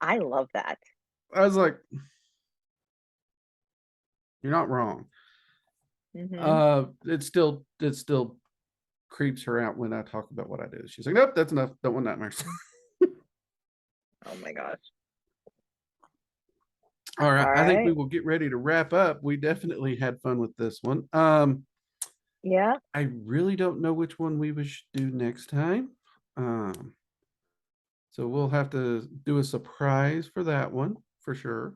I love that. I was like, you're not wrong. Hmm. It still creeps her out when I talk about what I do. She's like, nope, that's enough. Don't want nightmares. Oh my gosh. All right. All I think we right. will get ready to wrap up. We definitely had fun with this one. Yeah. I really don't know which one we should do next time. Um, so we'll have to do a surprise for that one for sure.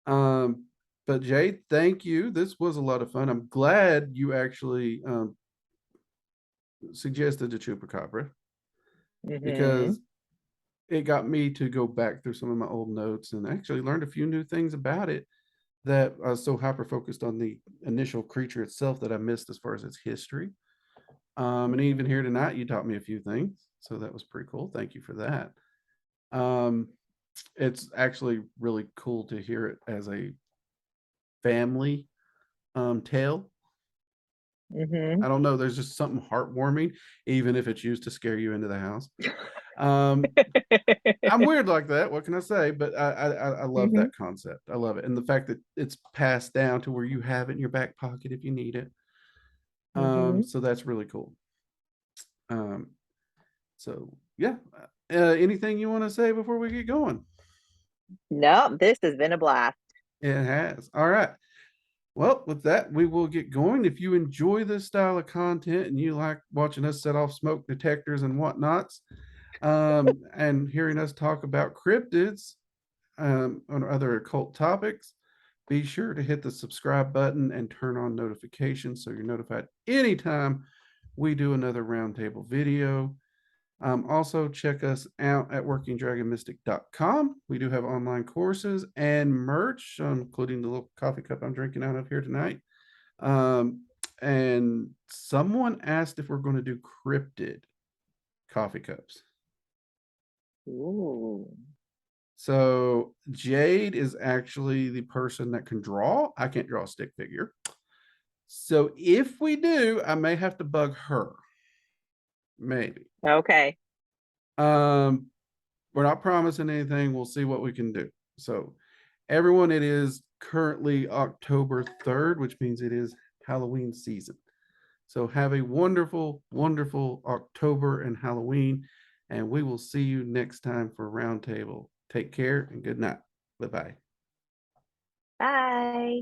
Um, but Jade, thank you. This was a lot of fun. I'm glad you actually suggested the Chupacabra Hmm. because it got me to go back through some of my old notes and actually learned a few new things about it that I was so hyper focused on the initial creature itself that I missed as far as its history. And even here tonight, you taught me a few things. So that was pretty cool. Thank you for that. Um, it's actually really cool to hear it as a family tale Mm-hmm. I don't know. There's just something heartwarming, even if it's used to scare you into the house. I'm weird like that. What can I say? But I love Mm-hmm. that concept. I love it, and the fact that it's passed down to where you have it in your back pocket if you need it. Mm-hmm. So that's really cool. Um, so yeah. Anything you want to say before we get going? No, this has been a blast. It has. All right. Well, with that, we will get going. If you enjoy this style of content and you like watching us set off smoke detectors and whatnots, and hearing us talk about cryptids on other occult topics, be sure to hit the subscribe button and turn on notifications so you're notified anytime we do another roundtable video. Also, check us out at workingdragonmystic.com. We do have online courses and merch, including the little coffee cup I'm drinking out of here tonight. And someone asked if we're going to do cryptid coffee cups. Ooh. So Jade is actually the person that can draw. I can't draw a stick figure. So if we do, I may have to bug her. Maybe. Okay. Um, we're not promising anything. We'll see what we can do. So everyone, it is currently October 3rd, which means it is Halloween season. So have a wonderful, wonderful October and Halloween, and we will see you next time for Roundtable. Take care and good night. Bye-bye. Bye.